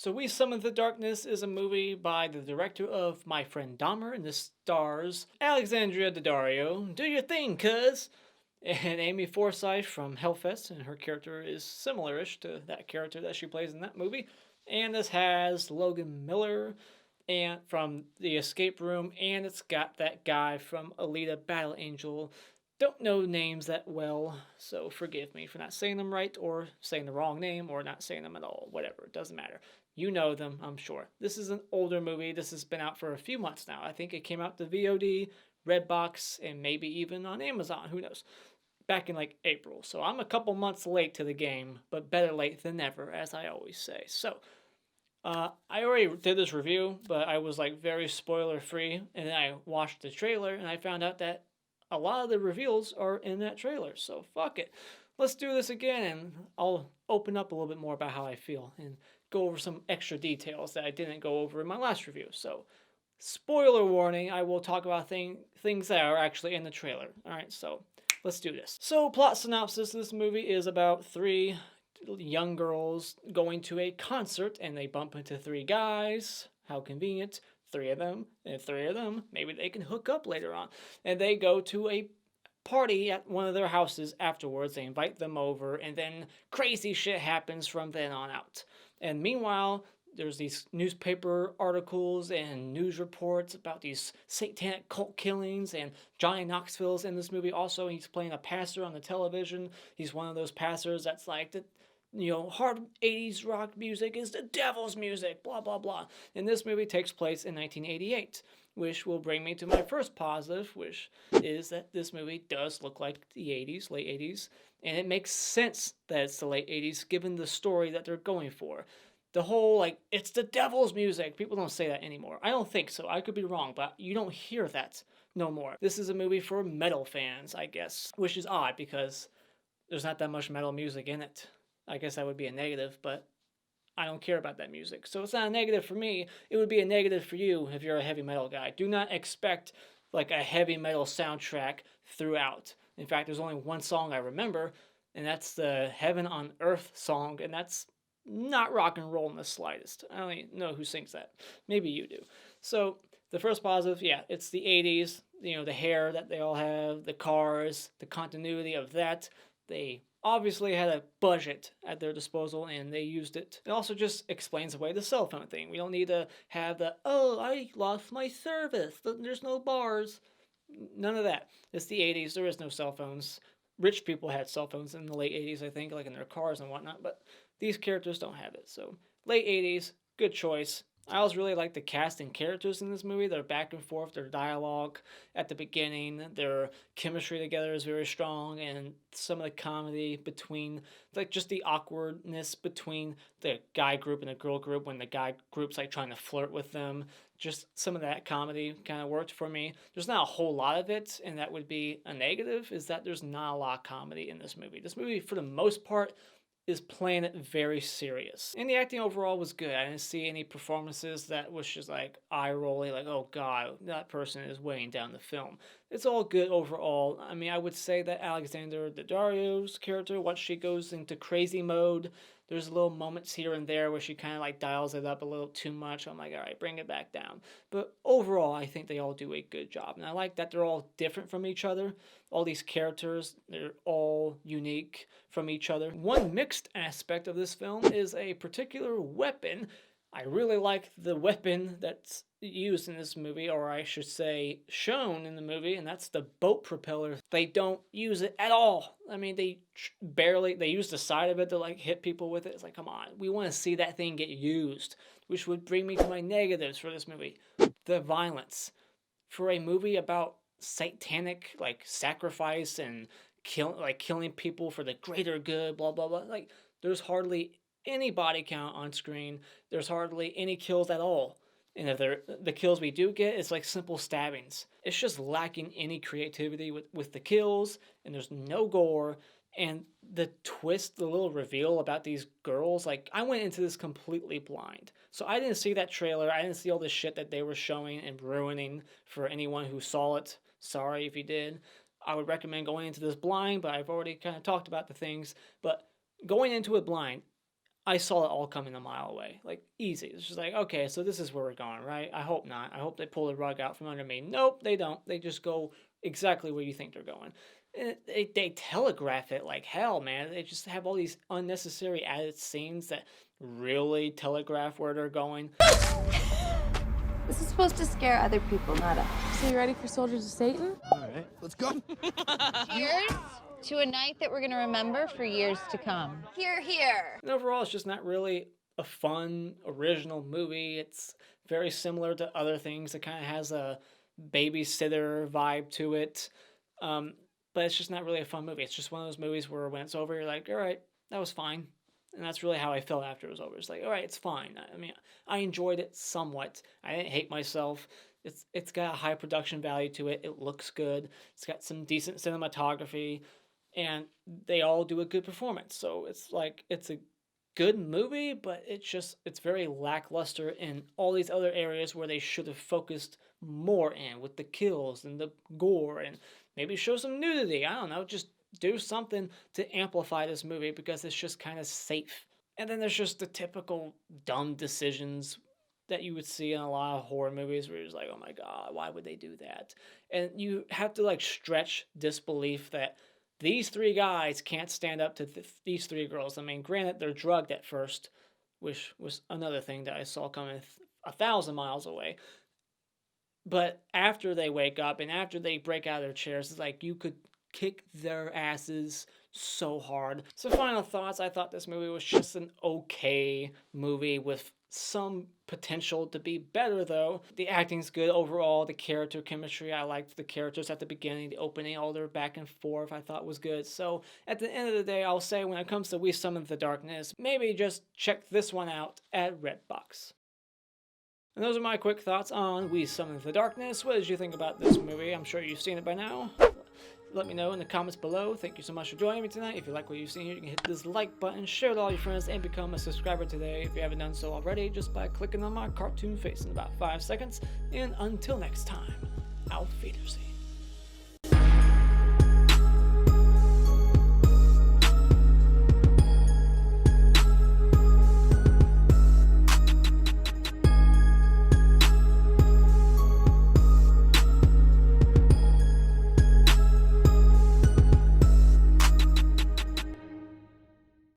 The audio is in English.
So We Summon the Darkness is a movie by the director of My Friend Dahmer, and this stars Alexandra Daddario. Do your thing, cuz! And Amy Forsyth from Hellfest, and her character is similar-ish to that character that she plays in that movie. And this has Logan Miller and from The Escape Room, and it's got that guy from Alita Battle Angel. Don't know names that well, so forgive me for not saying them right, or saying the wrong name, or not saying them at all. Whatever, it doesn't matter. You know them, I'm sure. This is an older movie. This has been out for a few months now. I think it came out to VOD, Redbox, and maybe even on Amazon. Who knows? Back in like April. So I'm a couple months late to the game, but better late than never, as I always say. So, I already did this review, but I was like very spoiler free, and then I watched the trailer and I found out that a lot of the reveals are in that trailer. So fuck it. Let's do this again, and I'll open up a little bit more about how I feel and go over some extra details that I didn't go over in my last review. So, spoiler warning, I will talk about things that are actually in the trailer. Alright, so let's do this. So, plot synopsis, this movie is about three young girls going to a concert, and they bump into three guys. How convenient. Three of them, and three of them, maybe they can hook up later on. And they go to a party at one of their houses afterwards. They invite them over, and then crazy shit happens from then on out. And meanwhile, there's these newspaper articles and news reports about these satanic cult killings, and Johnny Knoxville's in this movie also. He's playing a pastor on the television. He's one of those pastors that's like, hard 80s rock music is the devil's music, blah, blah, blah. And this movie takes place in 1988, which will bring me to my first positive, which is that this movie does look like the 80s, late 80s, and it makes sense that it's the late 80s given the story that they're going for. The whole, it's the devil's music. People don't say that anymore. I don't think so. I could be wrong, but you don't hear that no more. This is a movie for metal fans, I guess, which is odd because there's not that much metal music in it. I guess that would be a negative, but I don't care about that music. So it's not a negative for me. It would be a negative for you if you're a heavy metal guy. Do not expect like a heavy metal soundtrack throughout. In fact, there's only one song I remember, and that's the Heaven on Earth song, and that's not rock and roll in the slightest. I don't even know who sings that. Maybe you do. So the first positive, yeah, it's the 80s. The hair that they all have, the cars, the continuity of that. They obviously had a budget at their disposal, and they used it. It also just explains away the cell phone thing. We don't need to have I lost my service, there's no bars. None of that. It's the 80s, there is no cell phones. Rich people had cell phones in the late 80s, I think, like in their cars and whatnot, but these characters don't have it. So, late 80s, good choice. I always really like the cast and characters in this movie. Their back and forth, their dialogue at the beginning, their chemistry together is very strong, and some of the comedy between, just the awkwardness between the guy group and the girl group when the guy group's trying to flirt with them. Just some of that comedy kind of worked for me. There's not a whole lot of it, and that would be a negative, is that there's not a lot of comedy in this movie. This movie, for the most part, is playing it very serious. And the acting overall was good. I didn't see any performances that was just eye-rolling, oh god, that person is weighing down the film. It's all good overall. I mean, I would say that Alexandra Daddario's character, once she goes into crazy mode, there's little moments here and there where she kind of dials it up a little too much. I'm like, all right, bring it back down. But overall, I think they all do a good job. And I like that they're all different from each other. All these characters, they're all unique from each other. One mixed aspect of this film is a particular weapon. I really like the weapon that's used in this movie, or I should say shown in the movie, and that's the boat propeller. They don't use it at all. I mean, they use the side of it to hit people with it. It's come on, we want to see that thing get used, which would bring me to my negatives for this movie. The violence. For a movie about satanic sacrifice and killing people for the greater good, blah blah blah, there's hardly any body count on screen. There's hardly any kills at all. And if the kills we do get, it's simple stabbings. It's just lacking any creativity with the kills, and there's no gore. And the twist, the little reveal about these girls, I went into this completely blind. So I didn't see that trailer. I didn't see all this shit that they were showing and ruining for anyone who saw it. Sorry if you did. I would recommend going into this blind, but I've already kind of talked about the things. But going into it blind, I saw it all coming a mile away. Like, easy. It's just like, okay, so this is where we're going, right? I hope not. I hope they pull the rug out from under me. Nope, they don't. They just go exactly where you think they're going. And they telegraph it like hell, man. They just have all these unnecessary added scenes that really telegraph where they're going. This is supposed to scare other people, not us. So you ready for Soldiers of Satan? All right, let's go. Cheers to a night that we're gonna remember for years to come. Here, here. And overall, it's just not really a fun, original movie. It's very similar to other things. It kind of has a babysitter vibe to it. But it's just not really a fun movie. It's just one of those movies where when it's over, you're like, all right, that was fine. And that's really how I felt after it was over. It's like, all right, it's fine. I mean, I enjoyed it somewhat. I didn't hate myself. It's got a high production value to it. It looks good. It's got some decent cinematography. And they all do a good performance. So it's like, it's a good movie, but it's very lackluster in all these other areas where they should have focused more in, with the kills and the gore, and maybe show some nudity. I don't know, just do something to amplify this movie, because it's just kind of safe. And then there's just the typical dumb decisions that you would see in a lot of horror movies where you're just like, oh my god, why would they do that? And you have to like stretch disbelief that these three guys can't stand up to these three girls. I mean, granted, they're drugged at first, which was another thing that I saw coming 1,000 miles away. But after they wake up and after they break out of their chairs, it's like you could kick their asses so hard. So final thoughts, I thought this movie was just an okay movie with some potential to be better though. The acting's good overall, the character chemistry, I liked the characters at the beginning, the opening, all their back and forth I thought was good. So at the end of the day, I'll say when it comes to We Summon the Darkness, maybe just check this one out at Redbox. And those are my quick thoughts on We Summon the Darkness. What did you think about this movie? I'm sure you've seen it by now. Let me know in the comments below. Thank you so much for joining me tonight. If you like what you've seen here, you can hit this like button, share it with all your friends, and become a subscriber today if you haven't done so already, just by clicking on my cartoon face in about 5 seconds. And until next time, auf Wiedersehen.